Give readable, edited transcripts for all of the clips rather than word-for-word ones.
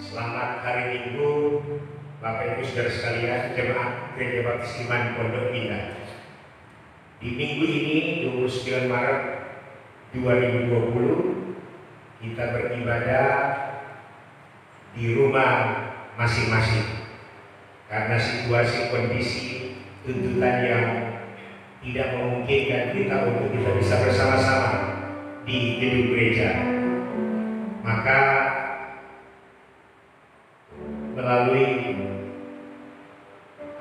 Selamat hari Minggu, Bapak Ibu Saudara sekalian, jemaat Gereja Baptis Iman Pondok Indah. Di minggu ini 29 Maret 2020 kita beribadah di rumah masing-masing karena situasi kondisi tuntutan yang tidak memungkinkan kita untuk kita bisa bersama-sama di gedung gereja. Maka melalui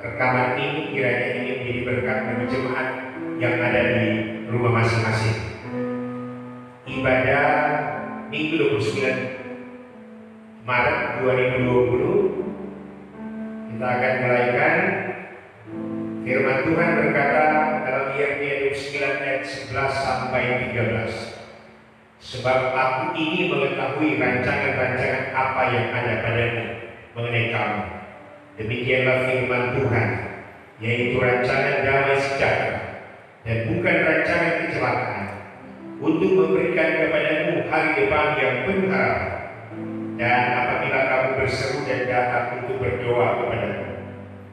rekaman ini kiranya ini menjadi berkat bagi jemaat yang ada di rumah masing-masing. Ibadah minggu 29 Maret 2020 kita akan mulaikan. Firman Tuhan berkata dalam Yeremia 29 ayat 11 sampai 13. Sebab aku ini mengetahui rancangan-rancangan apa yang ada padamu mengenai kamu. Demikianlah firman Tuhan, yaitu rancangan damai sejahtera dan bukan rancangan kecelakaan, untuk memberikan kepadamu hari depan yang penuh harapan. Dan apabila kamu berseru dan datang untuk berdoa kepadaku,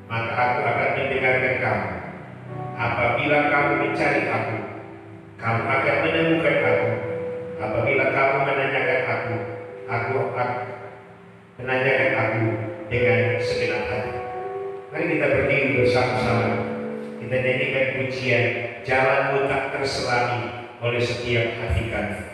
maka aku akan mendengarkan kamu. Apabila kamu mencari aku, kamu akan menemukan aku. Apabila kamu menanyakan aku akan menanyakan aku dengan segenap hati. Mari kita berdiri bersama-sama. Kita nyanyikan pujian Jalanmu tak terselami oleh setiap hati kami.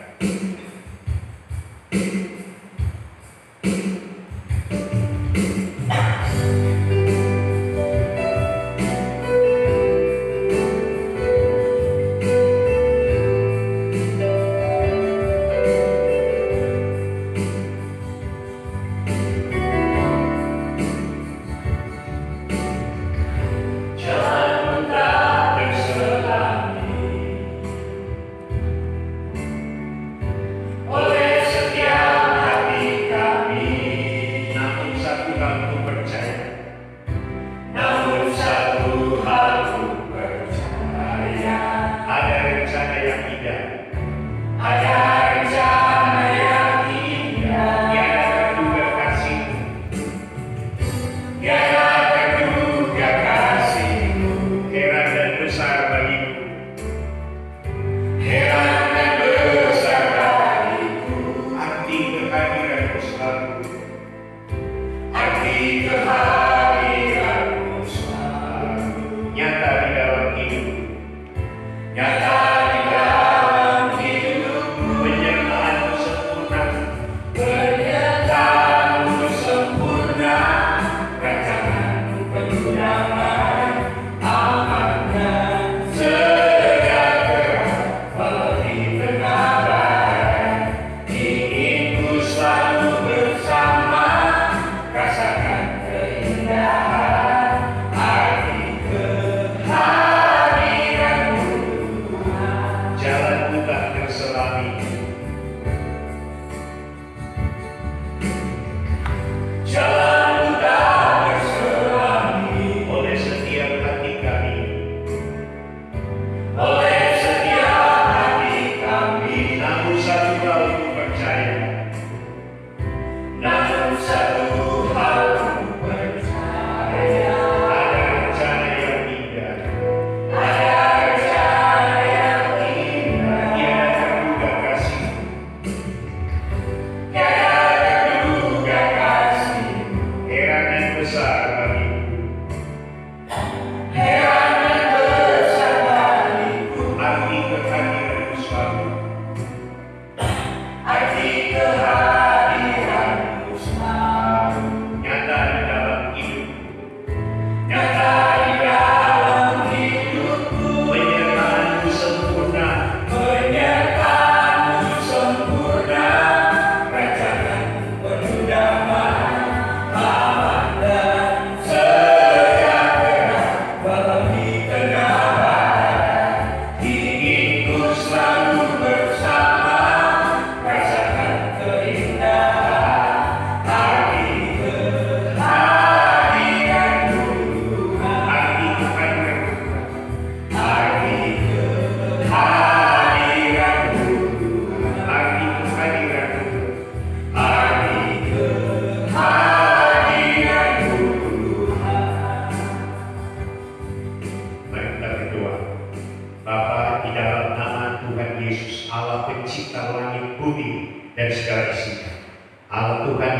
Arti kehadiranmu selalu.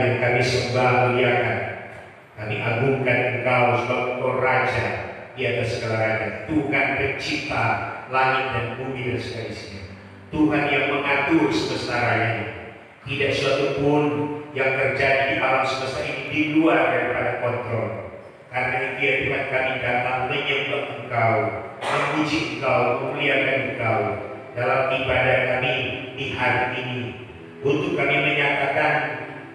yang kami sembah muliakan. Kami agungkan Engkau sebab Engkau Raja di atas segala raja, Tuhan pencipta langit dan bumi dan segala isinya, Tuhan yang mengatur semesta raya. Tidak suatu pun yang terjadi di alam semesta ini di luar daripada kontrol. Karena itu ya Tuhan, kami datang menyembah Engkau, memuji Engkau, memuliakan Engkau dalam ibadah kami di hari ini, untuk kami menyatakan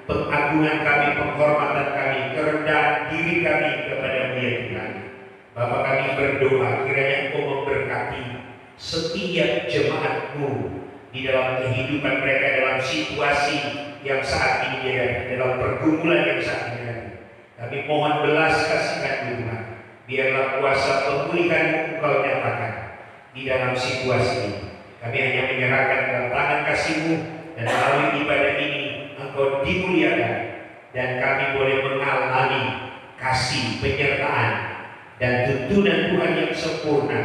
pengagungan kami, penghormatan kami, kerendahan diri kami kepada-Mu ya Tuhan. Bapa, kami berdoa kiranya Engkau memberkati setiap jemaat-Mu di dalam kehidupan mereka, dalam situasi yang saat ini dihadapi, dalam pergumulan yang saat ini dihadapi. Kami mohon belas kasihan Tuhan, biarlah kuasa pemulihan Engkau nyatakan di dalam situasi ini. Kami hanya menyerahkan dalam tangan kasih-Mu, dan melalui ibadah ini Engkau dimuliakan, dan kami boleh mengalami kasih, penyertaan, dan tuntunan Tuhan yang sempurna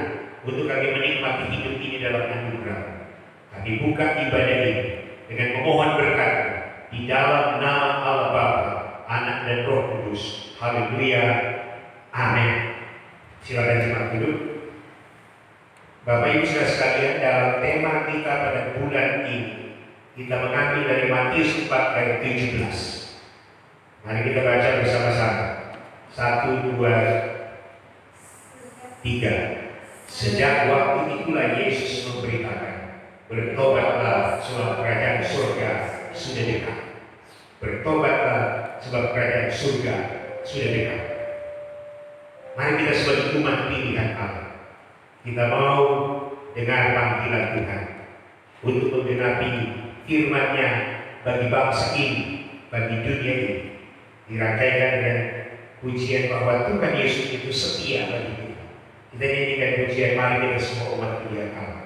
untuk kami menikmati hidup ini dalam anugerah. Kami buka ibadah ini dengan memohon berkat di dalam nama Allah Bapa, Anak dan Roh Kudus. Haleluya. Amin. Silakan jemaat duduk. Bapak Ibu saudara sekalian, dalam tema kita pada bulan ini kita mengambil dari Matius 4 ayat 17. Mari kita baca bersama-sama. 1, 2, 3. Sejak waktu itulah Yesus memberitakan, bertobatlah sebab kerajaan surga sudah dekat. Bertobatlah sebab kerajaan surga sudah dekat. Mari kita sebagai umat pilihan Allah, kita mau dengar panggilan Tuhan untuk menggenapi firman-Nya bagi bangsa ini, bagi dunia ini. Dirangkaikan dengan pujian bahwa Tuhan Yesus itu setia bagi kita. Kita nyanyikan pujian, mari kita semua umat pilihan Allah.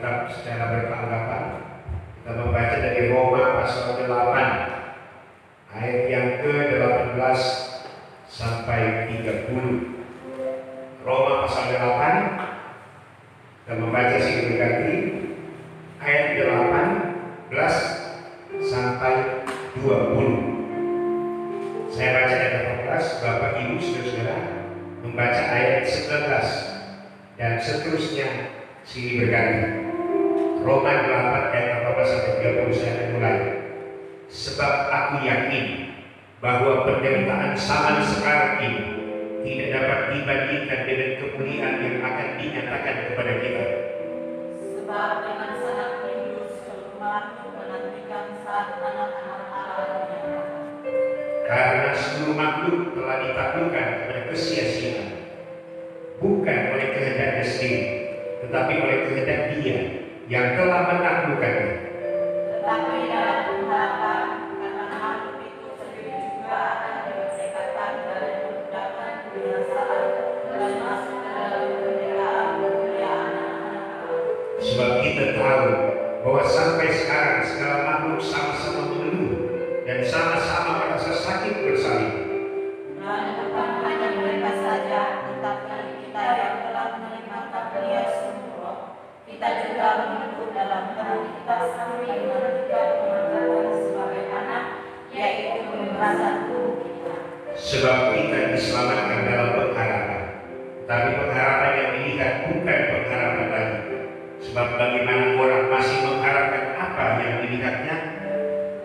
Alkitab secara bertanggapan. Kita membaca dari Roma pasal 8 ayat yang ke-18 sampai 30. Roma pasal 8, kita membaca silih berganti ayat 18 sampai 20. Saya baca ayat 18, Bapak Ibu Saudara membaca ayat 19 dan seterusnya silih berganti. Roma 8 ayat 18 sampai 30 saya akan mulai. Sebab aku yakin bahwa penderitaan zaman sekarang ini tidak dapat dibandingkan dengan kemuliaan yang akan dinyatakan kepada kita. Sebab dengan sangat rindu seluruh makhluk menantikan saat anak-anak Allah dinyatakan. Karena seluruh makhluk telah ditaklukkan kepada kesia-siaan, bukan oleh kehendaknya sendiri, tetapi oleh kehendak Dia yang telah menaklukkannya. Tetapi dalam pengharapan, karena makhluk itu sendiri juga akan dimerdekakan dari perbudakan kebinasaan dan masuk ke dalam kemerdekaan kemuliaan anak-anak Allah. Sebab kita tahu bahwa sampai sekarang segala makhluk sama-sama mengeluh dan sama-sama merasa sakit bersalin. Dan bukan hanya mereka saja, tetapi kita yang telah menerima karunia sungguh Roh, kita juga menunggu dalam hati kita sambil menantikan pengangkatan sebagai anak, yaitu pembebasan tubuh kita. Sebab kita diselamatkan dalam pengharapan, tapi pengharapan yang dilihat bukan pengharapan lagi. Sebab bagaimana orang masih mengharapkan apa yang dilihatnya?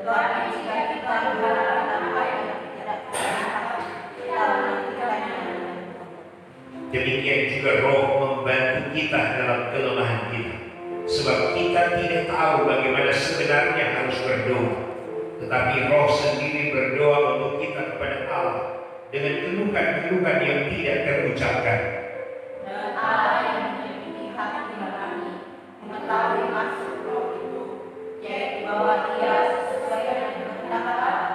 Tetapi jika kita mengharapkan apa yang tidak terlihat, kita menantikannya dengan penuh. Demikian juga Roh membantu kita dalam kelemahan kita. Sebab kita tidak tahu bagaimana sebenarnya harus berdoa, tetapi Roh sendiri berdoa untuk kita kepada Allah dengan keluhan-keluhan yang tidak terucapkan. Dan Allah yang menyelidiki hati kami mengetahui maksud Roh itu, yaitu bahwa Dia sesuai dengan kehendak Allah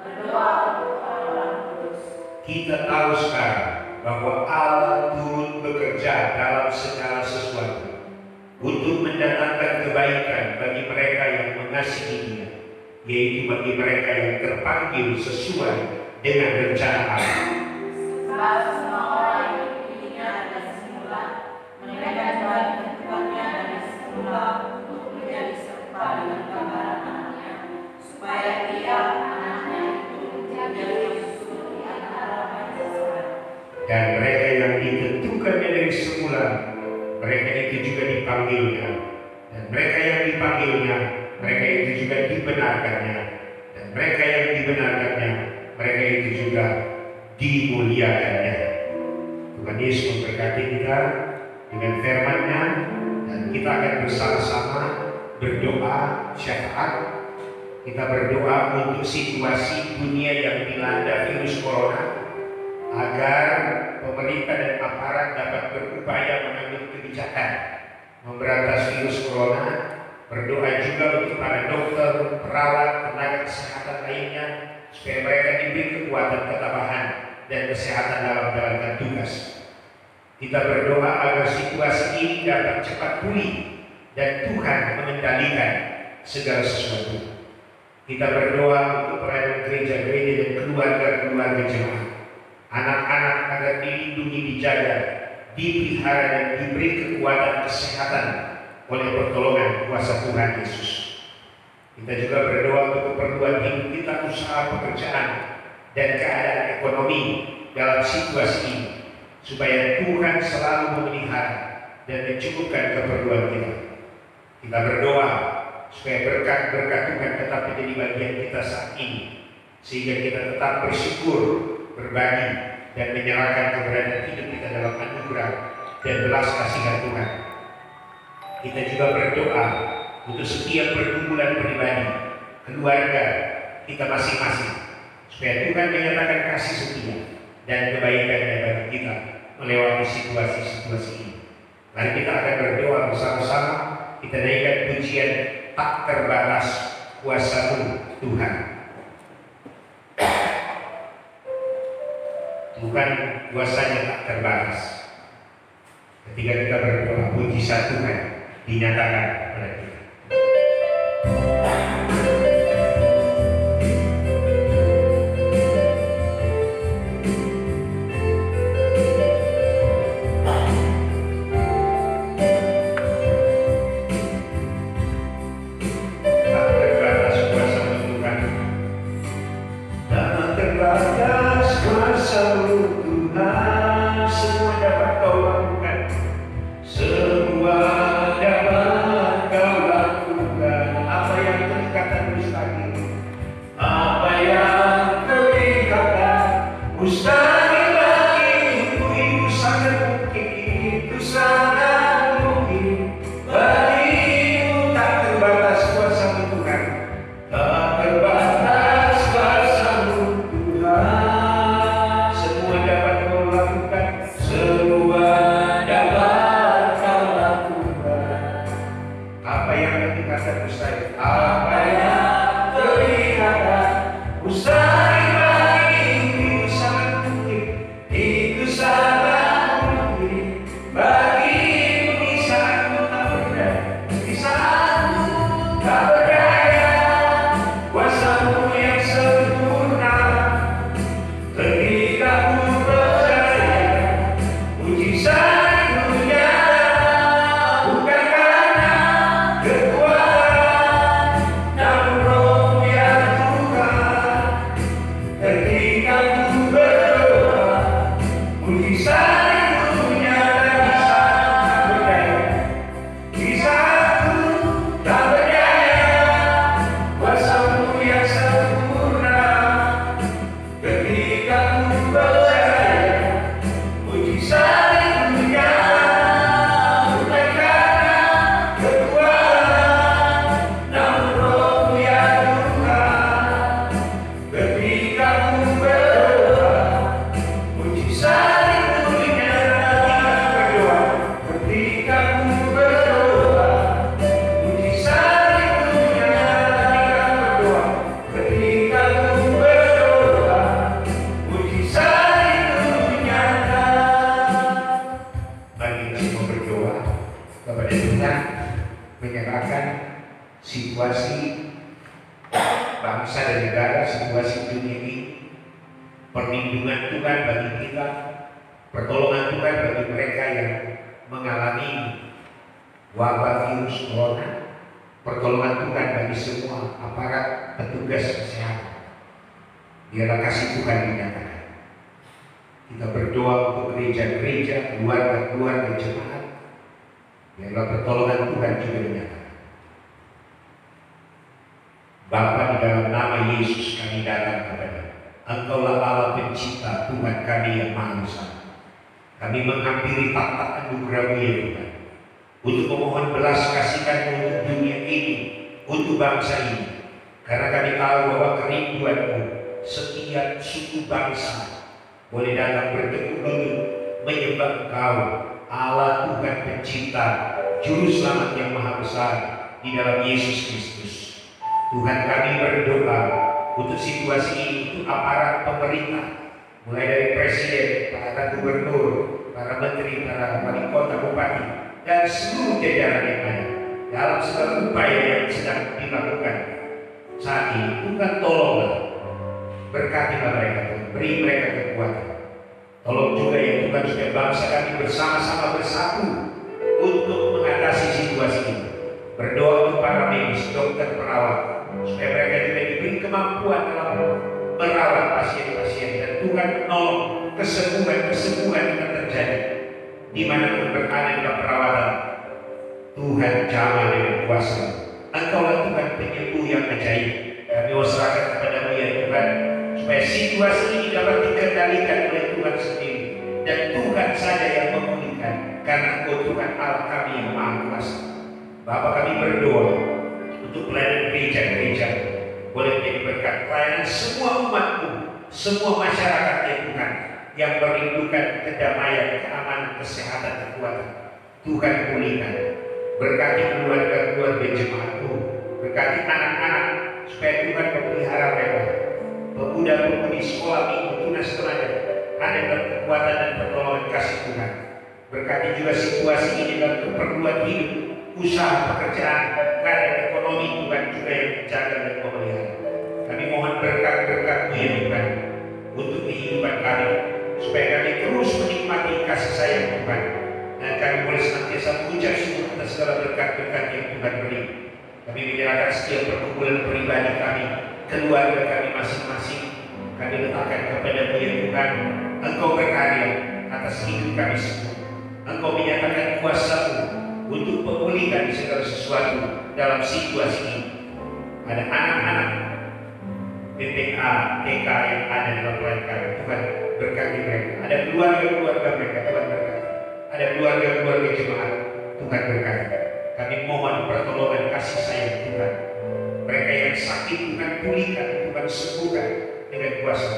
berdoa untuk orang-orang kudus. Kita tahu sekarang bahwa Allah turut bekerja dalam segala sesuatu untuk mendatangkan kebaikan bagi mereka yang mengasihi Dia, yaitu bagi mereka yang terpanggil sesuai dengan rencana Allah. Sebab semua orang yang dipilihnya dari semula, mereka juga ditentukannya dari semula untuk menjadi serupa dengan gambaran anaknya, supaya Dia anaknya itu menjadi susu di antara banyak saudara. Dan mereka yang ditentukannya dari semula, mereka itu juga dipanggilnya. Dan mereka yang dipanggilnya, mereka itu juga dibenarkannya. Dan mereka yang dibenarkannya, mereka itu juga dimuliakannya. Tuhan Yesus memberkati kita dengan firman-Nya, dan kita akan bersama-sama berdoa syafaat. Kita berdoa untuk situasi dunia yang dilanda virus corona, agar pemerintah dan aparat dapat berupaya mengambil kebijakan memberantas virus corona. Berdoa juga untuk para dokter, perawat, tenaga kesehatan lainnya, supaya mereka diberi kekuatan, ketabahan, dan kesehatan dalam menjalankan tugas. Kita berdoa agar situasi ini dapat cepat pulih dan Tuhan mengendalikan segala sesuatu. Kita berdoa untuk pelayanan gereja-gereja dan keluarga-keluarga jemaat, anak-anak agar dilindungi, dijaga, dipelihara, dan diberi kekuatan kesehatan oleh pertolongan kuasa Tuhan Yesus. Kita juga berdoa untuk keperluan hidup kita, usaha, pekerjaan, dan keadaan ekonomi dalam situasi ini, supaya Tuhan selalu memelihara dan mencukupkan keperluan kita. Kita berdoa supaya berkat-berkat Tuhan tetap menjadi bagian kita saat ini, sehingga kita tetap bersyukur, berbagi, dan menyerahkan keberadaan hidup kita dalam anugerah dan belas kasihan Tuhan. Kita juga berdoa untuk setiap pergumulan pribadi, keluarga kita masing-masing, supaya Tuhan menyatakan kasih setia dan kebaikan-Nya bagi kita melewati situasi-situasi ini. Mari kita akan berdoa bersama-sama. Kita naikkan pujian tak terbatas kuasa-Mu Tuhan. Tuhan kuasanya tak terbatas. Ketika kita berdoa, puji Tuhan, dinyatakan pada kita. Situasi bangsa dan negara, situasi dunia ini, perlindungan Tuhan bagi kita, pertolongan Tuhan bagi mereka yang mengalami wabah virus corona, pertolongan Tuhan bagi semua aparat petugas kesehatan. Biarlah kasih Tuhan dinyatakan. Kita berdoa untuk gereja-gereja, keluarga-keluarga jemaat. Biarlah pertolongan Tuhan juga dinyatakan. Bapa, di dalam nama Yesus kami datang kepada Engkaulah Allah pencipta, Tuhan kami yang Maha Esa. Kami menghampiri takhta anugerah-Mu ya Tuhan, untuk memohon belas kasih-Mu untuk dunia ini, untuk bangsa ini. Karena kami tahu bahwa kerinduan-Mu setiap suku bangsa boleh datang bertekuk lutut menyembah Engkau, Allah Tuhan pencipta, Juru Selamat yang Maha Besar di dalam Yesus Kristus. Tuhan, kami berdoa untuk situasi ini, untuk aparat pemerintah, mulai dari presiden, para gubernur, para menteri, para wali kota, bupati, dan seluruh jajaran yang ada dalam segala upaya yang sedang dilakukan saat ini. Tuhan, tolonglah, berkatilah mereka, beri mereka kekuatan. Tolong juga ya Tuhan, supaya bangsa kami bersama-sama bersatu untuk mengatasi situasi ini. Berdoa untuk para medis, dokter, perawat, supaya mereka juga diberi kemampuan dalam merawat pasien-pasien, dan Tuhan menolong kesembuhan yang terjadi di mana pun berada dalam perawatan. Tuhan, jamah dengan kuasa. Engkaulah Tuhan penyembuh yang ajaib. Kami serahkan kepada-Mu ya Tuhan, supaya situasi ini dapat dikendalikan oleh Tuhan sendiri, dan Tuhan saja yang memulihkan, karena Engkau Tuhan Allah kami yang Maha Kuasa. Bapa, kami berdoa untuk pelayanan gereja-gereja boleh menjadi berkat, pelayanan semua umat-Mu, semua masyarakat ya Tuhan, yang merindukan kedamaian, keamanan, kesehatan, kekuatan. Tuhan pulihkan, berkati keluarga-keluarga jemaat-Mu, berkati anak-anak, supaya Tuhan memelihara mereka, pemuda-pemudi sekolah minggu, tunas teladan, ada dalam kekuatan dan pertolongan kasih Tuhan. Berkati juga situasi ini dalam keperluan hidup, usaha pekerjaan, karir ekonomi Tuhan juga yang menjaga dan memelihara. Kami mohon berkat-berkat-Mu ya Tuhan untuk kehidupan kami, supaya kami terus menikmati kasih sayang Tuhan, dan kami boleh senantiasa mengucap syukur atas segala berkat-berkat yang Tuhan beri. Kami menyerahkan setiap perkumpulan pribadi kami, keluarga kami masing-masing, kami letakkan kepada-Mu ya Tuhan. Engkau berkarya atas hidup kami semua. Engkau menyatakan kuasa-Mu untuk memulihkan segala sesuatu dalam situasi ini. Ada anak-anak PPA, TK yang ada dalam mereka, Tuhan berkati mereka. Ada keluarga-keluarga mereka, Tuhan berkati. Ada keluarga-keluarga jemaat, Tuhan berkati. Kami mohon pertolongan kasih sayang Tuhan. Mereka yang sakit Tuhan pulihkan, Tuhan sembuhkan dengan kuasa.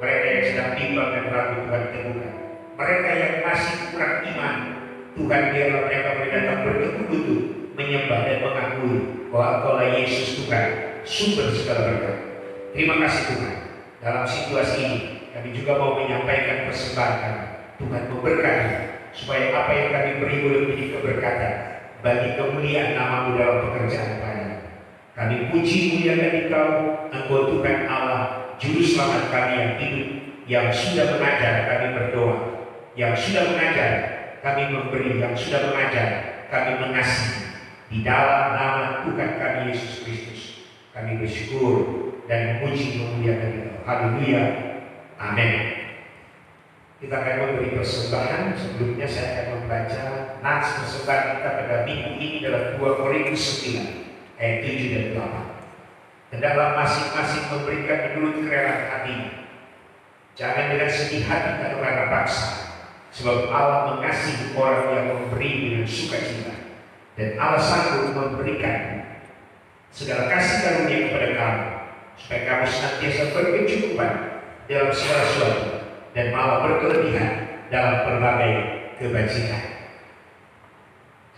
Mereka yang sedang bimbang dan ragu Tuhan teguhkan. Mereka yang masih kurang iman, Tuhan biarlah mereka datang bertekuk-lutut menyembah dan mengakui bahwa Engkaulah Yesus Tuhan, sumber segala berkat. Terima kasih Tuhan. Dalam situasi ini kami juga mau menyampaikan persembahan kami. Tuhan memberkati supaya apa yang kami beri boleh menjadi keberkatan bagi kemuliaan nama-Mu dalam pekerjaan kami. Kami puji muliakan Engkau, Engkau Tuhan Allah, Juru Selamat kami yang hidup, yang sudah mengajar kami berdoa, yang sudah mengajar kami memberi, yang sudah mengajar kami mengasihi. Di dalam nama Tuhan kami Yesus Kristus, kami bersyukur dan memuji memuliakan Engkau. Haleluya. Amin. Kita akan memberi persembahan. Sebelumnya saya akan membaca nats persembahan kita pada minggu ini dalam 2 Korintus 9 ayat 7 dan 8. Hendaklah masing-masing memberikan menurut kerelaan hatinya. Jangan dengan sedih hati atau karena paksa, sebab Allah mengasihi orang yang memberi dengan sukacita, dan Allah sanggup memberikan segala kasih karunia kepada kamu, supaya kamu senantiasa berkecukupan dalam segala sesuatu dan malah berkelebihan dalam berbagai kebajikan.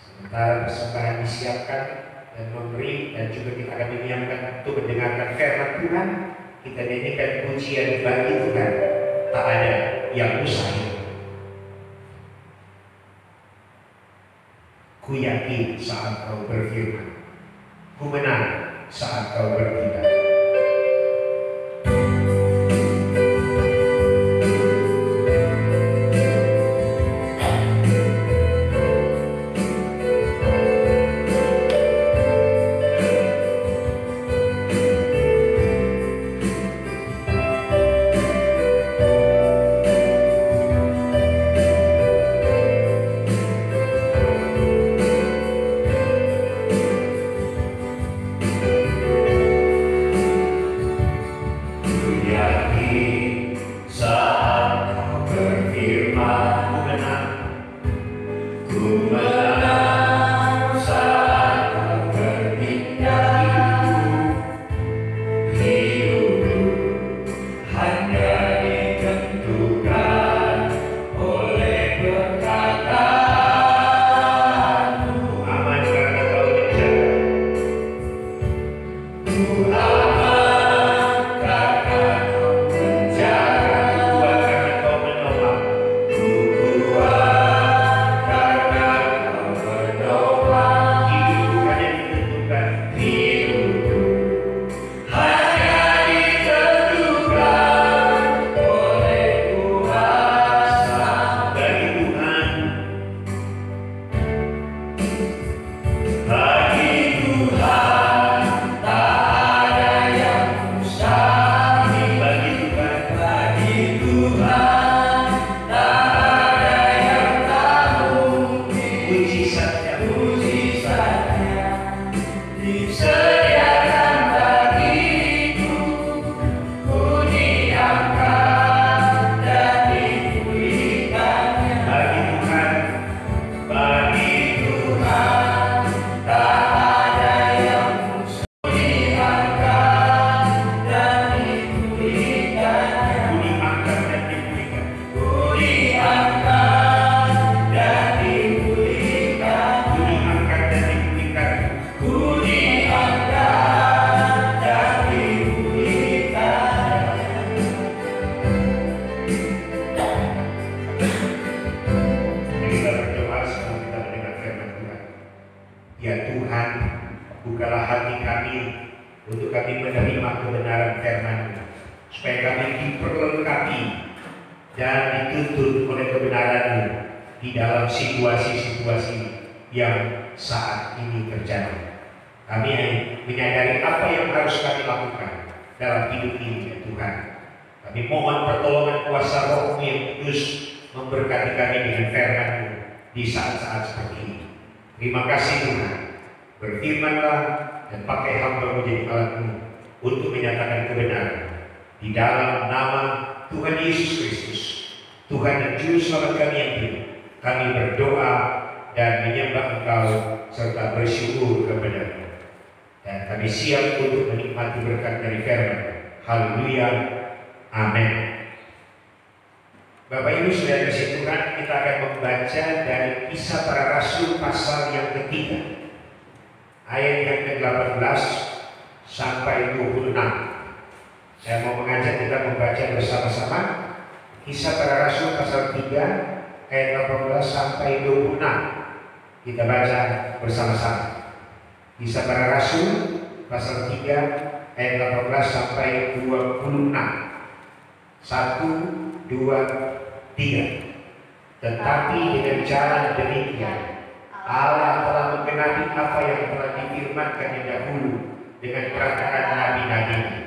Sementara persembahan disiapkan dan memberi, dan juga kita akan didiamkan untuk mendengarkan firman Tuhan, kita nyanyikan pujian bagi Tuhan tak ada yang mustahil. Ku yakin saat Kau berfirman, ku menang saat Kau bertindak. Tuhan, bukalah hati kami untuk kami menerima kebenaran firman-Mu, supaya kami diperlengkapi dan dituntun oleh kebenaran-Mu di dalam situasi-situasi yang saat ini terjadi. Kami menyadari apa yang harus kami lakukan dalam hidup ini, ya Tuhan. Kami mohon pertolongan kuasa Roh-Mu yang kudus memberkati kami dengan firman-Mu di saat-saat seperti ini. Terima kasih Tuhan. Berfirmanlah dan pakai hamba menjadi alat-Mu untuk menyatakan kebenaran. Di dalam nama Tuhan Yesus Kristus, Tuhan dan Juru Selamat kami yang hidup, kami berdoa dan menyembah Engkau serta bersyukur kepada-Mu. Dan kami siap untuk menikmati berkat dari firman. Haleluya. Amin. Bapak Ibu Saudara kasih Tuhan, kita akan membaca dari Kisah Para Rasul pasal yang ketiga, ayat yang ke-18 sampai 26. Saya mau mengajak kita membaca bersama-sama Kisah Para Rasul pasal 3 ayat 18 sampai 26. Kita baca bersama-sama. Kisah Para Rasul pasal 3 ayat 18 sampai 26. 1, 2, 3. Tetapi dengan jalan demikian Allah telah menggenapi apa yang telah difirmankannya dahulu dengan perkataan nabi-nabinya,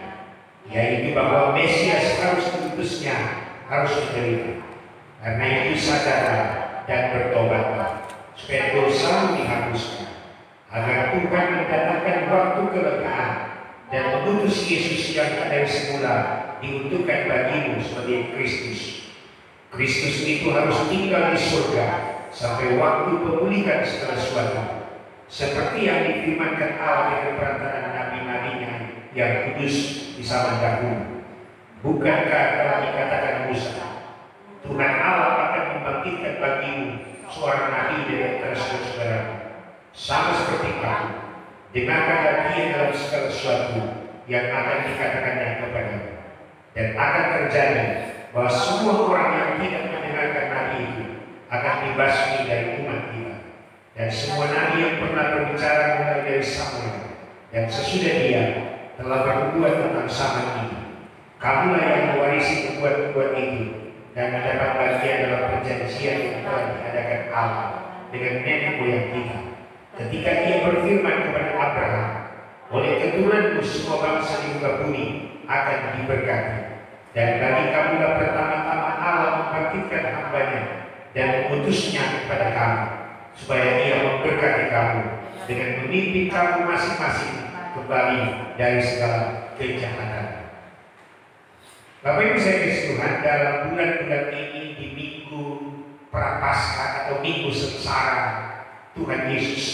yaitu bahwa Mesias harus diutusnya, harus menderita. Karena itu sadarlah dan bertobatlah, supaya dosa dihapuskan, agar Tuhan mendatangkan waktu kelegaan dan mengutus Yesus yang dari semula diuntungkan bagimu sebagai Kristus. Kristus itu harus tinggal di surga sampai waktu pemulihan segala sesuatu, seperti yang difirmankan Allah dengan perantaraan nabi-nabinya yang kudus di zaman dahulu. Bukankah telah dikatakan Musa, Tuhan Allah akan membangkitkan bagimu seorang nabi dari antara saudara-saudaramu, sama seperti aku. Dengarkanlah dia dalam segala sesuatu yang akan dikatakannya kepadamu. Dan akan terjadi bahwa semua orang yang tidak mendengarkan nabi itu akan dibasmi dari umat kita. Dan semua nabi yang pernah berbicara mulai dari Samuel dan sesudah dia telah bernubuat tentang zaman ini. Kamulah yang mewarisi nubuat-nubuat itu dan mendapat bagian dalam perjanjian yang telah diadakan Allah dengan nenek moyang kita, ketika Dia berfirman kepada Abraham, oleh keturunanmu semua bangsa di muka bumi akan diberkati. Dan bagi kamulah pertama-tama Allah membangkitkan hamba-Nya dan mengutusnya kepada kamu, supaya Ia memberkati kamu dengan memimpin kamu masing-masing kembali dari segala kejahatan. Bapak Ibu saya kasih Tuhan, dalam bulan-bulan ini di minggu Prapaskah atau minggu sengsara Tuhan Yesus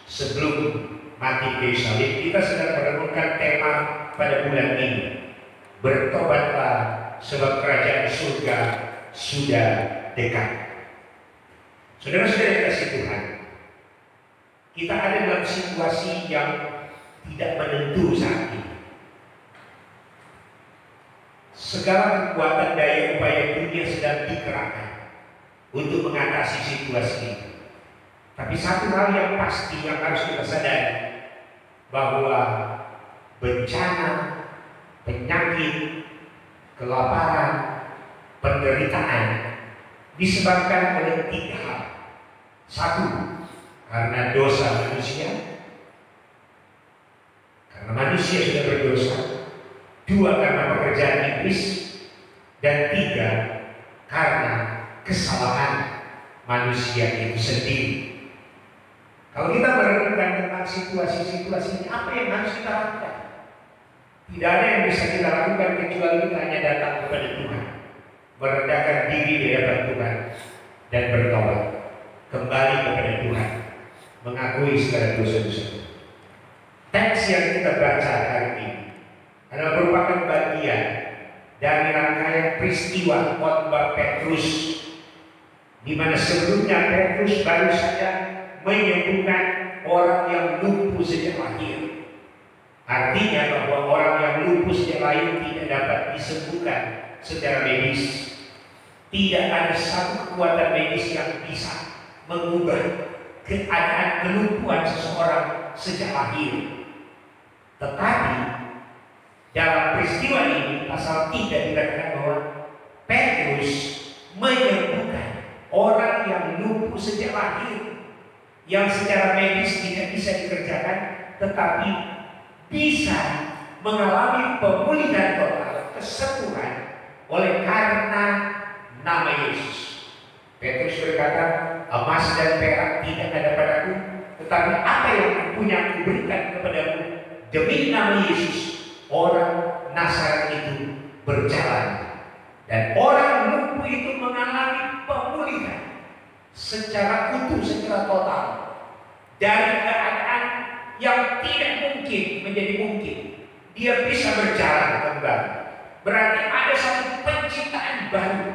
sebelum mati di salib, kita sedang merenungkan tema pada bulan ini, bertobatlah sebab kerajaan surga sudah dekat. Saudara-saudara yang kasih Tuhan, kita ada dalam situasi yang tidak menentu saat ini. Segala kekuatan daya upaya dunia sedang dikerahkan untuk mengatasi situasi ini. Tapi satu hal yang pasti yang harus kita sadari, bahwa bencana, penyakit, kelaparan, penderitaan disebabkan oleh 3 hal. 1, karena dosa manusia, karena manusia sudah berdosa. 2, karena pekerjaan iblis. Dan 3, karena kesalahan manusia itu sendiri. Kalau kita merenungkan tentang situasi-situasi ini, apa yang harus kita lakukan? Tidak ada yang bisa kita lakukan kecuali kita hanya datang kepada Tuhan, merendahkan diri di hadapan Tuhan dan bertobat kembali kepada Tuhan, mengakui segala dosa-dosa. Teks yang kita baca hari ini adalah merupakan bagian dari rangkaian peristiwa khotbah Petrus, di mana sebelumnya Petrus baru saja menyembuhkan orang yang lumpuh sejak lahir. Artinya bahwa orang yang lumpuh sejak lahir tidak dapat disembuhkan secara medis. Tidak ada satu kekuatan medis yang bisa mengubah keadaan kelumpuhan seseorang sejak lahir. Tetapi dalam peristiwa ini pasal 3 dikatakan bahwa Petrus menyembuhkan orang yang lumpuh sejak lahir, yang secara medis tidak bisa dikerjakan, tetapi bisa mengalami pemulihan total, kesembuhan oleh karena nama Yesus. Petrus berkata, emas dan perak tidak ada padaku, tetapi apa yang aku punya aku berikan kepadamu. Demi nama Yesus, orang Nazaret itu berjalan, dan orang lumpuh itu mengalami pemulihan secara utuh, secara total, dari keadaan yang tidak mungkin menjadi mungkin. Dia bisa berjalan kembali. Berarti ada satu penciptaan baru,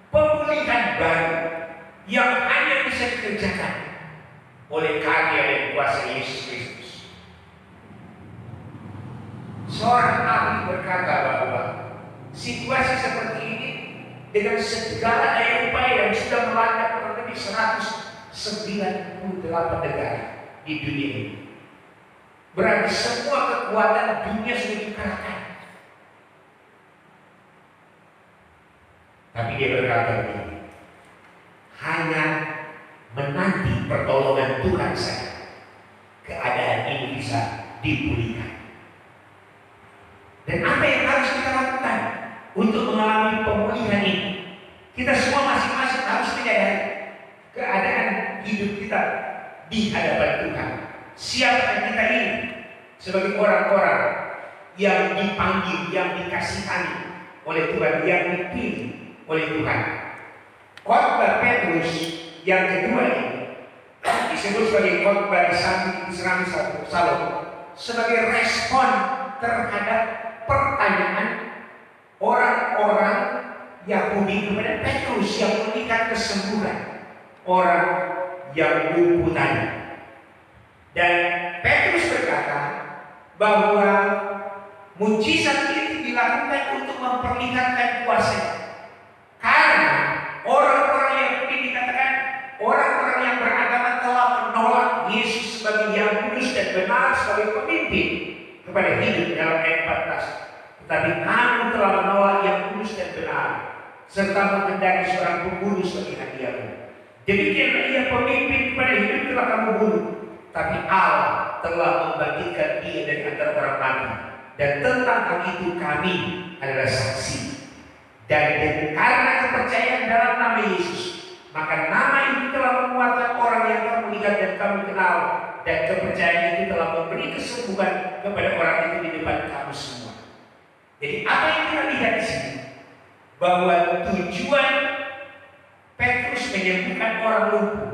pemulihan baru yang hanya bisa dikerjakan oleh karya dan kuasa Yesus Kristus. Seorang ahli berkata bahwa situasi seperti ini dengan segala daya upaya yang sudah melanda kurang lebih 198 negara di dunia ini, berarti semua kekuatan dunia sudah dikerahkan. Tapi dia berkata begini, hanya menanti pertolongan Tuhan saja keadaan ini bisa dipulihkan. Dan apa yang harus kita lakukan untuk mengalami pemulihan ini? Kita semua masing-masing harus menyadari keadaan hidup kita di hadapan Tuhan. Siapa kita ini sebagai orang-orang yang dipanggil, yang dikasihani oleh Tuhan, yang dipilih oleh Tuhan. Khotbah Petrus yang kedua ini disebut sebagai khotbah di Serang Salomo, sebagai respon terhadap pertanyaan orang-orang Yahudi kepada Petrus yang memberikan kesembuhan orang yang lumpuh tadi. Dan Petrus berkata bahwa mujizat itu dilakukan untuk memperlihatkan kuasa. Karena orang-orang Yahudi dikatakan orang-orang yang beragama telah menolak Yesus sebagai yang kudus dan benar sebagai pemimpin kepada hidup dalam ayat 14. Tetapi kamu telah menolak yang kudus dan benar, serta mengendaki seorang pembunuh sebagai hadiahmu. Demikianlah ia pemimpin kepada hidup telah kamu bunuh, tapi Allah telah membangkitkan dia dari antara orang mati. Dan tentang hal itu kami adalah saksi. Dan karena kepercayaan dalam nama Yesus, maka nama itu telah menguatkan orang yang kamu lihat dan kamu kenal, dan kepercayaan itu telah memberi kesembuhan kepada orang itu di depan kamu semua. Jadi apa yang kita lihat di sini, bahwa tujuan Petrus menyembuhkan orang lumpuh,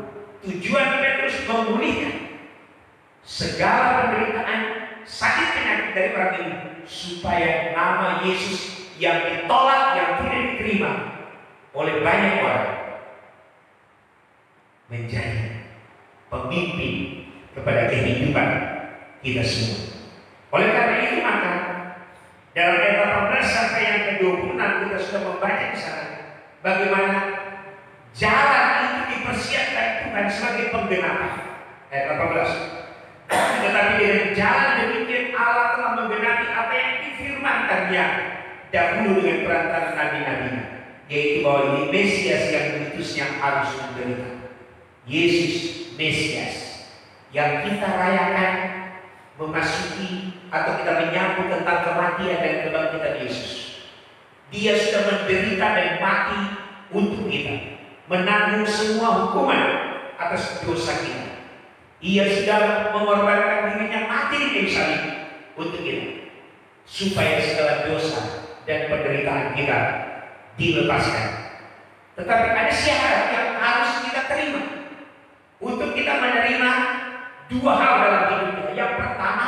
tujuan Petrus memulihkan segala penderitaan, sakit penyakit dari orang ini, supaya nama Yesus yang ditolak, yang tidak diterima oleh banyak orang, menjadi pemimpin kepada kehidupan kita semua. Oleh karena itu maka dalam ayat 18 sampai yang ke-26 kita sudah membaca di sana bagaimana jalan itu dipersiapkan Tuhan sebagai penggenapan. Ayat 18. Tetapi dengan jalan demikian Allah telah menggenapi apa yang difirmankannya dahulu dengan perantara nabi-nabinya, yaitu bahwa ini Mesias yang diutusnya harus menderita. Yesus Mesias yang kita rayakan memasuki atau kita menyambut tentang kematian dan kebangkitan Yesus. Dia sudah menderita dan mati untuk kita, menanggung semua hukuman atas dosa kita. Ia sudah mengorbankan dirinya mati di kayu salib untuk kita, supaya segala dosa dan penderitaan kita dilepaskan. Tetapi ada syarat yang harus kita terima untuk kita menerima dua hal dalam hidup kita. Yang pertama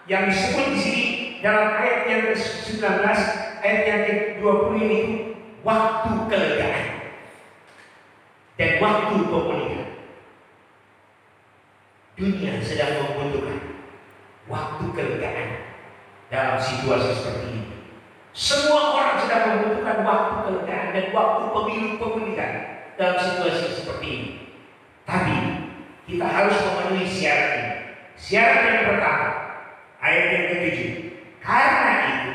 yang disebut di sini dalam ayat yang ke-19, ayat yang ke-20 ini, waktu kelegaan dan waktu pemulihan. Dunia sedang membutuhkan waktu kelegaan dalam situasi seperti ini. Semua orang sedang membutuhkan waktu kelegaan dan waktu pemulihan dalam situasi seperti ini. Tapi kita harus memenuhi syarat ini. Syarat yang pertama, ayat yang ke-7. Karena itu,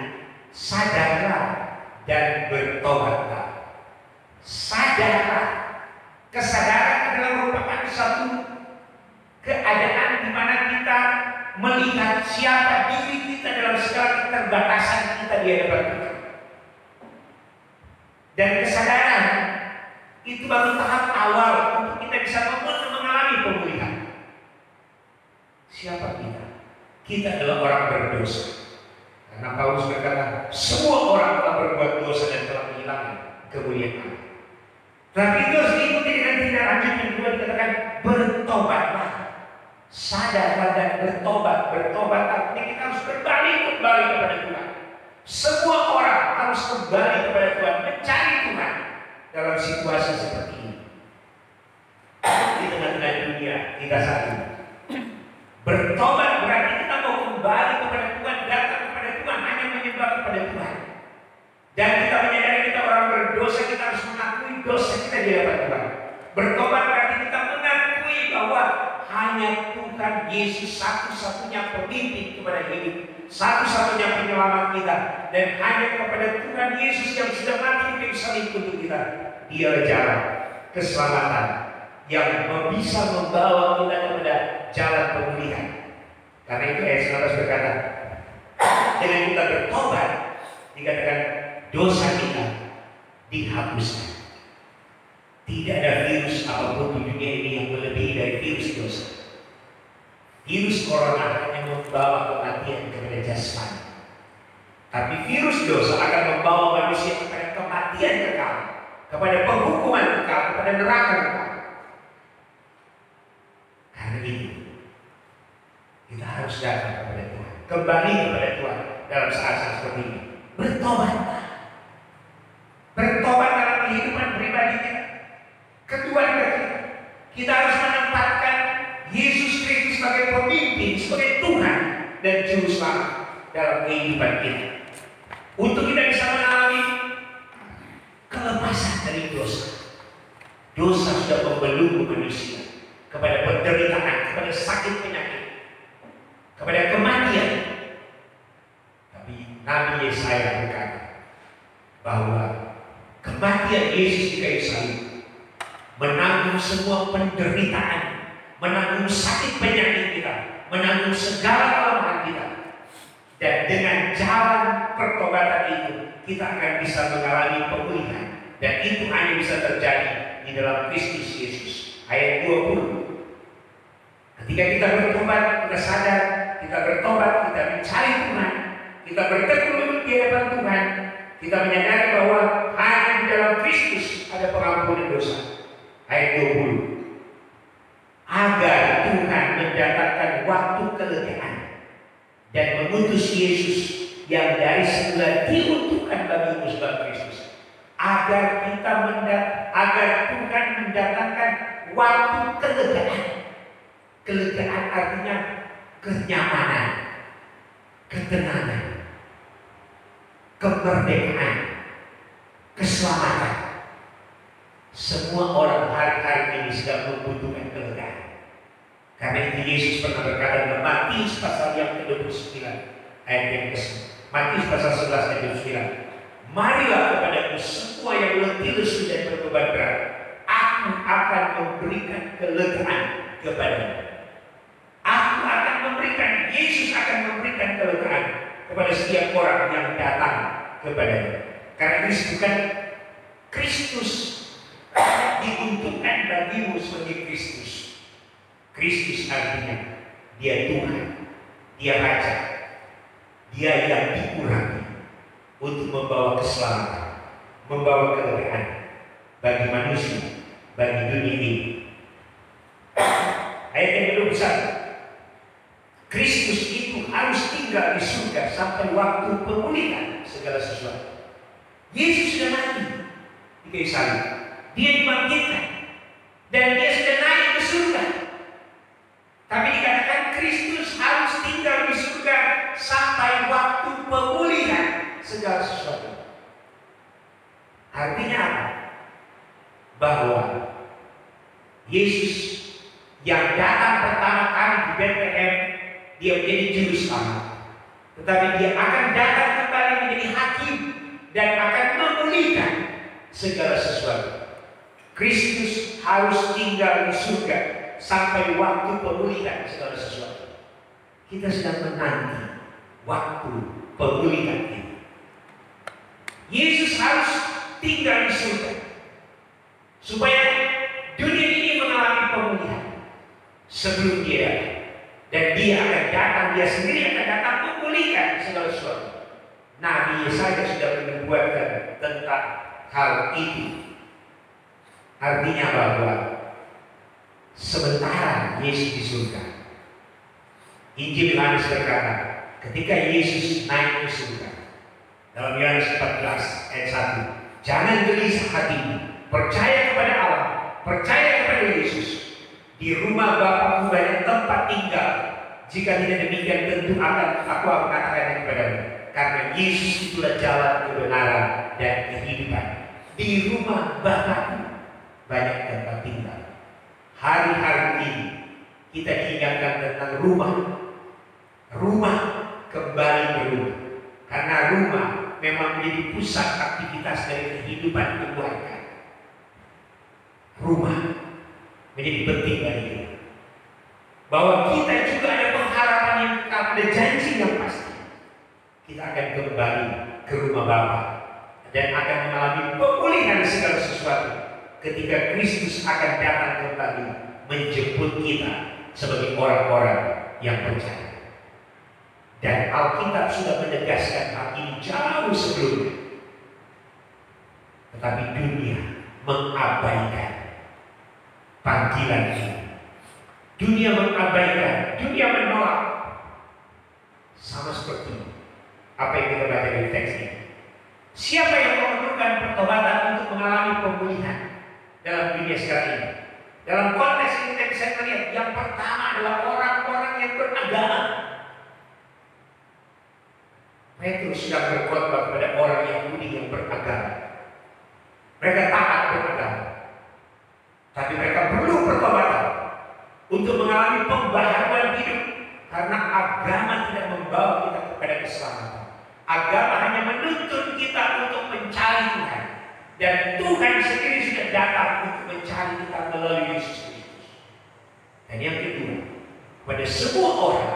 sadarlah dan bertobatlah. Sadarlah. Kesadaran adalah merupakan satu keadaan di mana kita melihat siapa diri kita dalam segala keterbatasan kita di hadapan Tuhan. Dan kesadaran itu baru tahap awal untuk kita bisa mengalami pemulihan. Siapa kita? Kita adalah orang berdosa. Karena Paulus berkata, semua orang telah berbuat dosa dan telah menghilangkan kemuliaan Allah. Tapi itu harus diikuti dengan tindak lanjut yang kedua, dikatakan bertobatlah. Sadarlah dan bertobat. Bertobat artinya kita harus kembali kepada Tuhan. Semua orang harus kembali kepada Tuhan, mencari Tuhan dalam situasi seperti ini. Di tengah-tengah dunia kita saat ini. Bertobat berarti kita mau kembali kepada Tuhan, datang kepada Tuhan, hanya menyembah kepada Tuhan. Dan kita menyadari kita orang berdosa, kita harus mengakui dosa kita di hadapan Tuhan. Bertobat berarti kita mengakui bahwa hanya Tuhan Yesus satu-satunya pemimpin kepada hidup, satu-satunya penyelamat kita, dan hanya kepada Tuhan Yesus yang sudah mati di kayu salib untuk kita. Dia jalan keselamatan yang bisa membawa kita kepada jalan pemulihan. Karena itu ayat 19 berkata, dengan kita bertobat, dikatakan dosa kita dihapuskan. Tidak ada virus apapun di dunia ini yang melebihi dari virus dosa. Virus corona hanya membawa kematian kepada jasmani, tapi virus dosa akan membawa manusia kepada kematian kekal, kepada penghukuman kekal, kepada neraka kekal. Karena itu kita harus datang kepada Tuhan, kembali kepada Tuhan dalam saat-saat seperti ini. Bertobatlah. Bertobat dalam kehidupan pribadi kita, keluarga kita. Kita harus menempatkan Yesus Kristus sebagai pemimpin, sebagai Tuhan dan Juru Selamat dalam kehidupan kita. Untuk kita bisa mengalami kelepasan dari dosa. Dosa sudah membelenggu manusia kepada penderitaan, kepada sakit penyakit, kepada kematian. Tapi Nabi Yesaya berkata bahwa kematian Yesus di kayu salib menanggung semua penderitaan, menanggung sakit penyakit kita, menanggung segala kelemahan kita. Dan dengan jalan pertobatan itu kita akan bisa mengalami pemulihan. Dan itu hanya bisa terjadi di dalam Kristus Yesus. Ayat 20. Ketika kita bertobat, kita sadar, kita bertobat, kita mencari Tuhan, kita bertekun di hadapan Tuhan, kita menyadari bahwa hanya di dalam Kristus ada pengampunan dosa. Ayat 20. Agar Tuhan mendatangkan waktu kelegaan dan mengutus Yesus yang dari semula diuntukkan bagi sebab Kristus. Agar Tuhan mendatangkan waktu kelegaan. Kelegaan artinya kenyamanan, ketenangan, kemerdekaan, keselamatan. Semua orang hari-hari ini sedang membutuhkan kelegaan. Karena itu Yesus pernah berkata dalam Matius pasal yang ke-29 ayat yang ke-9. Matius pasal 11 ayat 29. Marilah kepadaku semua yang letih lesu dan berbeban berat, aku akan memberikan kelegaan kepadamu. Aku akan memberikan, Yesus akan memberikan kelegaan kepada setiap orang yang datang kepadanya. Karena itu disebutkan Kristus diuntukkan bagimu sebagai Kristus. Kristus artinya dia Tuhan, dia Raja, dia yang dikurangi untuk membawa keselamatan, membawa kelegaan bagi manusia, bagi dunia ini. Ayat yang ke-21. Kristus itu harus tinggal di surga sampai waktu pemulihan segala sesuatu. Yesus sudah mati di kayu salib. Dia dibangkitkan dan dia sudah naik ke surga. Tapi dikatakan Kristus harus tinggal di surga sampai waktu pemulihan segala sesuatu. Artinya apa? Bahwa Yesus yang datang pertama kali di Bethlehem dia menjadi juru selamat, tetapi dia akan datang kembali menjadi hakim dan akan memulihkan segala sesuatu. Kristus harus tinggal di surga sampai waktu pemulihan segala sesuatu. Kita sedang menanti waktu pemulihan ini. Yesus harus tinggal di surga supaya dunia ini mengalami pemulihan sebelum dia datang. Dan dia akan datang, dia sendiri akan datang memulihkan segala sesuatu. Nabi Yesaya sudah menubuatkan tentang hal itu. Artinya bahwa sementara Yesus di surga, Injil Yohanes berkata, ketika Yesus naik ke surga, dalam Yohanes 14 ayat 1, jangan gelisah hatimu, percaya kepada Allah, percaya kepada Yesus. Di rumah Bapakku banyak tempat tinggal. Jika tidak demikian, tentu akan aku mengatakannya kepadamu. Karena Yesus itulah jalan, kebenaran, dan kehidupan. Di rumah Bapakku banyak tempat tinggal. Hari-hari ini kita diingatkan tentang rumah. Rumah kembali ke rumah. Karena rumah memang menjadi pusat aktivitas dari kehidupan keluarga. Rumah menjadi penting bagi kita. Bahwa kita juga ada pengharapan yang ada janji yang pasti. Kita akan kembali ke rumah Bapa dan akan mengalami pemulihan segala sesuatu ketika Kristus akan datang kembali menjemput kita sebagai orang-orang yang percaya. Dan Alkitab sudah menegaskan hal ini jauh sebelumnya. Tetapi dunia mengabaikan panggilan ini. Dunia mengabaikan, dunia menolak. Sama seperti apa yang kita baca dari teks ini. Siapa yang memerlukan pertobatan untuk mengalami pemulihan dalam dunia sekarang ini? Dalam konteks ini kita bisa melihat yang pertama adalah orang-orang yang beragama. Petrus sedang berkhotbah kepada orang Yahudi yang beragama. Mereka taat beragama, tapi mereka perlu pertobatan untuk mengalami pembaharuan hidup, karena agama tidak membawa kita kepada keselamatan. Agama hanya menuntun kita untuk mencari Tuhan, dan Tuhan sendiri sudah datang untuk mencari kita melalui Yesus Kristus. Dan yang kedua, pada semua orang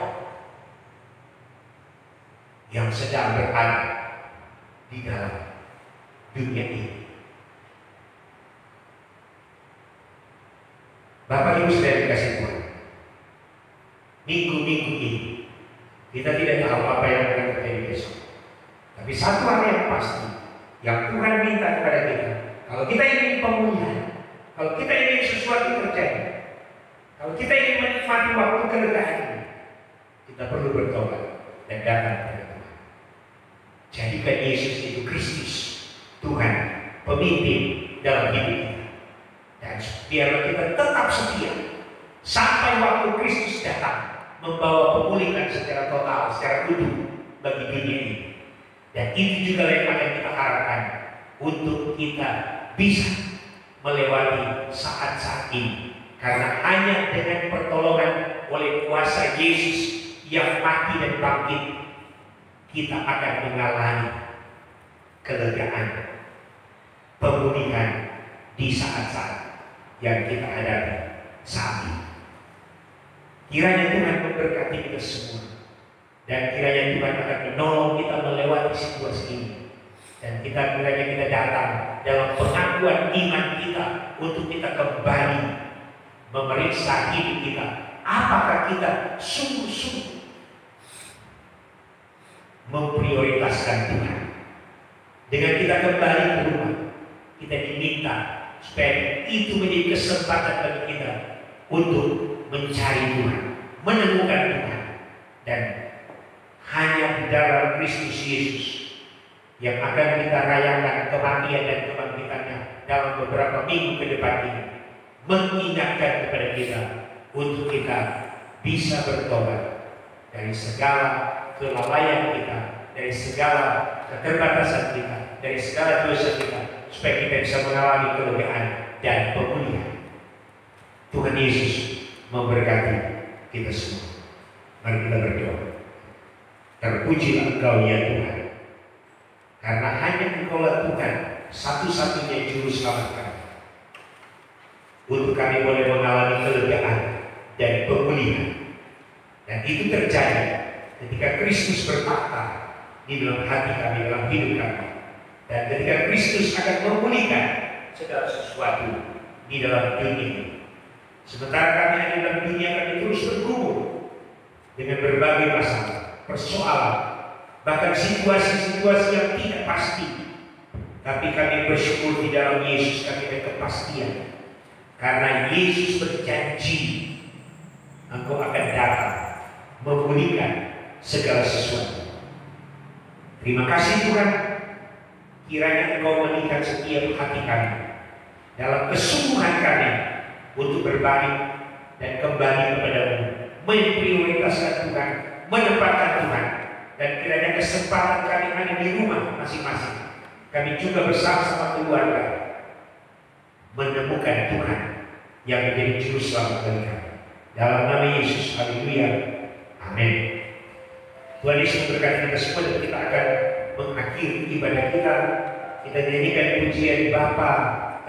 yang sedang berada di dalam dunia ini. Bapak Ibu sudah dikasih Tuhan, minggu-minggu ini kita tidak tahu apa yang akan terjadi besok. Tapi satu hal yang pasti yang Tuhan minta kepada kita, kalau kita ingin pemulihan, kalau kita ingin sesuatu terjadi, kalau kita ingin menikmati waktu kelegaan ini, kita perlu bertobat dan datang kepada Tuhan. Jadikan Yesus itu Kristus, Tuhan, pemimpin dalam hidup kita. Dan biarlah kita tetap setia sampai waktu Kristus datang membawa pemulihan secara total, secara utuh bagi dunia ini. Dan itu juga yang akan kita harapkan untuk kita bisa melewati saat-saat ini. Karena hanya dengan pertolongan oleh kuasa Yesus yang mati dan bangkit, kita akan mengalami kelegaan, pemulihan di saat-saat yang kita hadapi saat ini. Kiranya Tuhan memberkati kita semua, dan kiranya Tuhan akan menolong kita melewati situasi ini, dan kiranya kita datang dalam pengakuan iman kita untuk kita kembali memeriksa hidup kita. Apakah kita sungguh-sungguh memprioritaskan Tuhan? Dengan kita kembali ke rumah, kita diminta supaya itu menjadi kesempatan bagi kita untuk mencari Tuhan, menemukan Tuhan, dan hanya di dalam Kristus Yesus yang akan kita rayakan kematian dan kebangkitannya dalam beberapa minggu ke depan ini, mengingatkan kepada kita untuk kita bisa bertobat dari segala kelalaian kita, dari segala keterbatasan kita, dari segala dosa kita, supaya kita bisa mengalami kelegaan dan pemulihan. Tuhan Yesus memberkati kita semua. Mari kita berdoa. Terpujilah Engkau ya Tuhan, karena hanya Engkaulah Tuhan, satu-satunya juru selamat kami. Untuk kami boleh mengalami kelegaan dan pemulihan. Dan itu terjadi ketika Kristus bertakhta di dalam hati kami, dalam hidup kami. Dan ketika Kristus akan memulihkan segala sesuatu di dalam dunia. Sementara kami ada dalam dunia, kami terus bergumul dengan berbagai masalah, persoalan, bahkan situasi-situasi yang tidak pasti. Tapi kami bersyukur di dalam Yesus kami ada kepastian. Karena Yesus berjanji Engkau akan datang memulihkan segala sesuatu. Terima kasih Tuhan. Kiranya Engkau meningkat setiap hati kami dalam kesungguhan kami untuk berbalik dan kembali kepadamu, memprioritaskan Tuhan, menempatkan Tuhan. Dan kiranya kesempatan kami hanya di rumah masing-masing, kami juga bersama-sama keluarga menemukan Tuhan yang menjadi juru selamat bagi kami. Dalam nama Yesus, haleluya, amin. Tuhan Yesus memberkati kita semua dan kita akan mengakhiri ibadah kita. Kita nyanyikan pujian Bapa,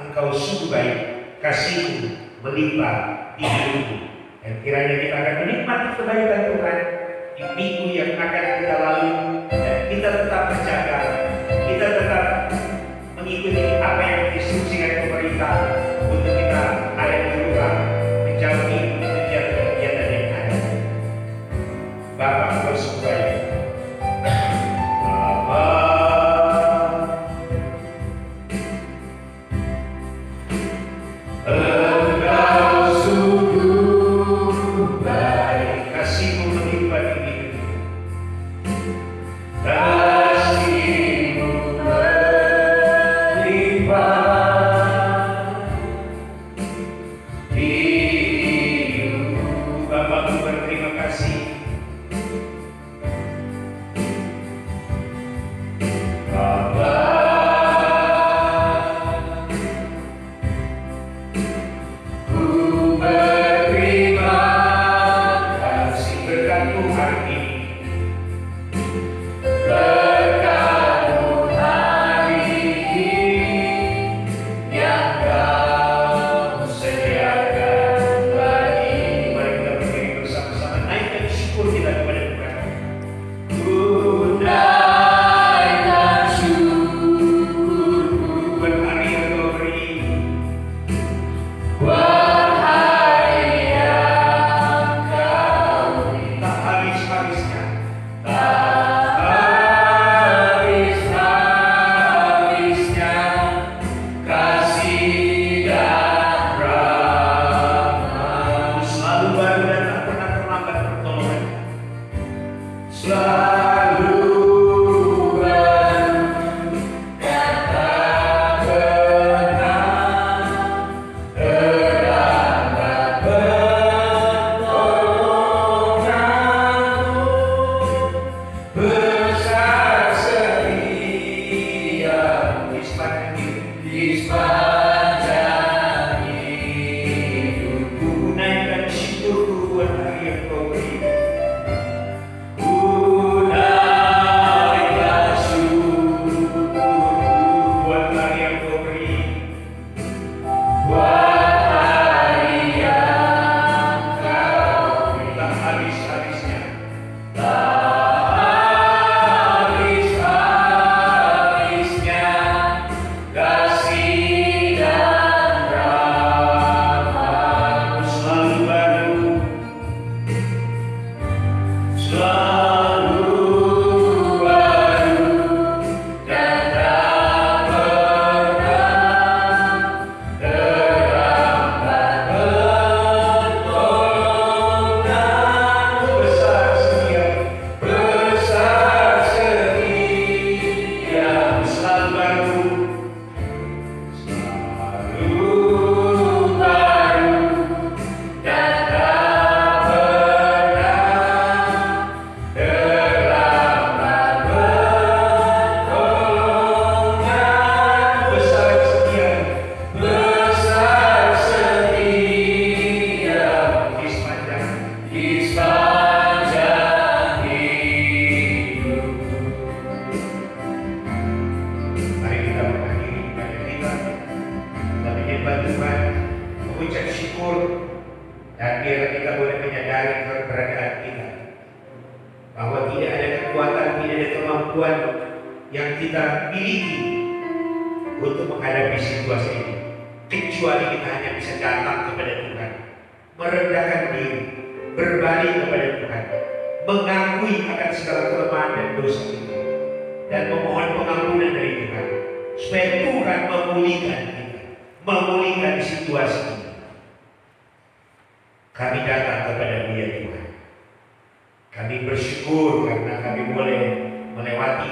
Engkau sungguh baik, kasih-Mu melimpah di hidupku. Dan kiranya kita akan menikmati kebaikan Tuhan di minggu yang akan kita lalui, dan kita tetap berjaga, kita tetap mengikuti apa yang diinstruksikan pemerintah untuk kita ada di rumah, menjauhi kegiatan-kegiatan yang ada. Bapa, Engkau sungguh baik. Bapa, Engkau sungguh baik, kasih-Mu melimpah di hidupku. Kasih-Mu melimpah di hidupku. Bapa, Ku berterima kasih. Bapa, Ku berterima kasih. Berkat-Mu hari ini, berkat-Mu hari ini yang Kau sediakan bagi. Mari kita berdiri bersama-sama, naikkan syukur kita kepada Tuhan. Ku naikkan syukurku buat hari yang Kau beri, buat hari yang Kau beri. Tak habis-habisnya, tak habis-habisnya kasih dan rahmat-Mu. Selalu baru dan tak pernah terlambat pertolongan. Selalu baru dan tak pernah terlambat pertolongan-Mu. Besar setia-Mu di sepanjang hidupku. Naikkan syukurku buat hari yang Kau beri. Ku bahwa tidak ada kekuatan, tidak ada kemampuan yang kita miliki untuk menghadapi situasi ini, kecuali kita hanya bisa datang kepada Tuhan, merendahkan diri, berbalik kepada Tuhan, mengakui akan segala kelemahan dan dosa kita, dan memohon pengampunan dari Tuhan, supaya Tuhan memulihkan kita, memulihkan situasi ini. Kami datang kepada Dia Tuhan. Kami bersyukur karena kami boleh melewati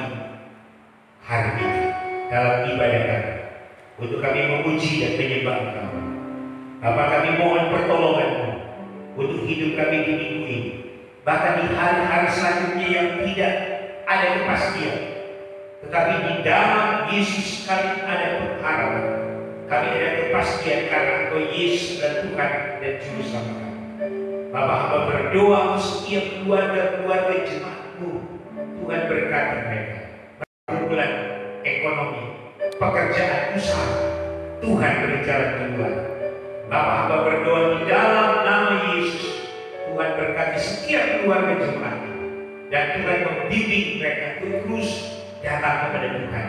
hari ini dalam ibadah kami, untuk kami memuji dan menyembah Engkau. Bapa, kami mohon pertolongan-Mu untuk hidup kami di minggu ini, bahkan di hari-hari selanjutnya yang tidak ada kepastian, tetapi di dalam Yesus kami ada pengharapan. Kami ada kepastian karena Engkau Yesus dan Tuhan dan Juru Selamat kami. Bapak, hamba berdoa setiap keluarga-keluarga jemaat-Mu, Tuhan berkati mereka. Pergumulan ekonomi, pekerjaan, usaha, Tuhan beri jalan keluar. Bapak, hamba berdoa di dalam nama Yesus, Tuhan berkati setiap keluarga jemaat, dan Tuhan membimbing mereka untuk terus datang kepada Tuhan,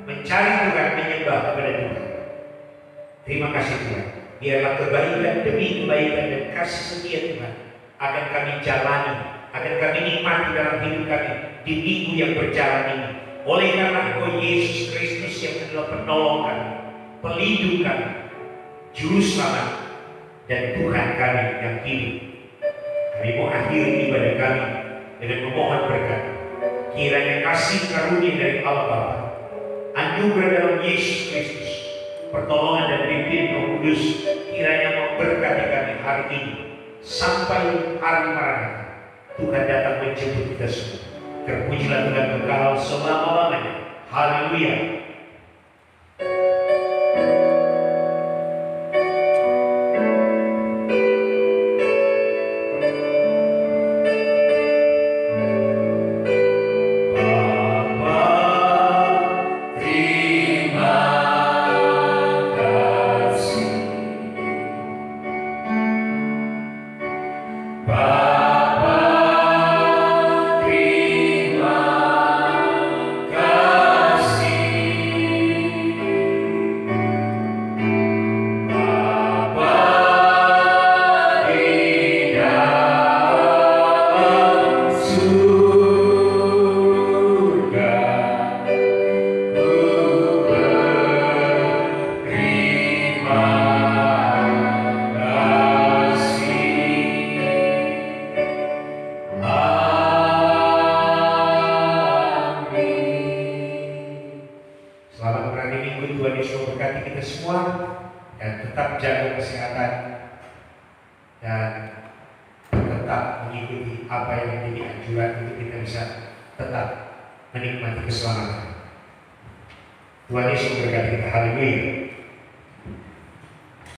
mencari Tuhan, menyembah kepada Tuhan. Terima kasih Tuhan. Biarlah kebaikan demi kebaikan dan kasih setia Tuhan akan kami jalani, akan kami nikmati dalam hidup kami di minggu yang berjalan ini. Oleh karena Engkau Yesus Kristus yang adalah penolong kami, pelindung kami, Juru Selamat, dan Tuhan kami yang hidup. Kami mau akhiri ibadah kami dengan memohon berkat. Kiranya kasih karunia dari Allah Bapa, anugerah dalam Yesus Kristus, pertolongan dan pimpin Roh Kudus kiranya memberkati kami hari ini sampai hari Maranatha. Tuhan datang menjemput kita semua. Terpujilah Tuhan kekal selama-lamanya. Haleluya. Tuhan Yesus memberkati kita. Haleluya.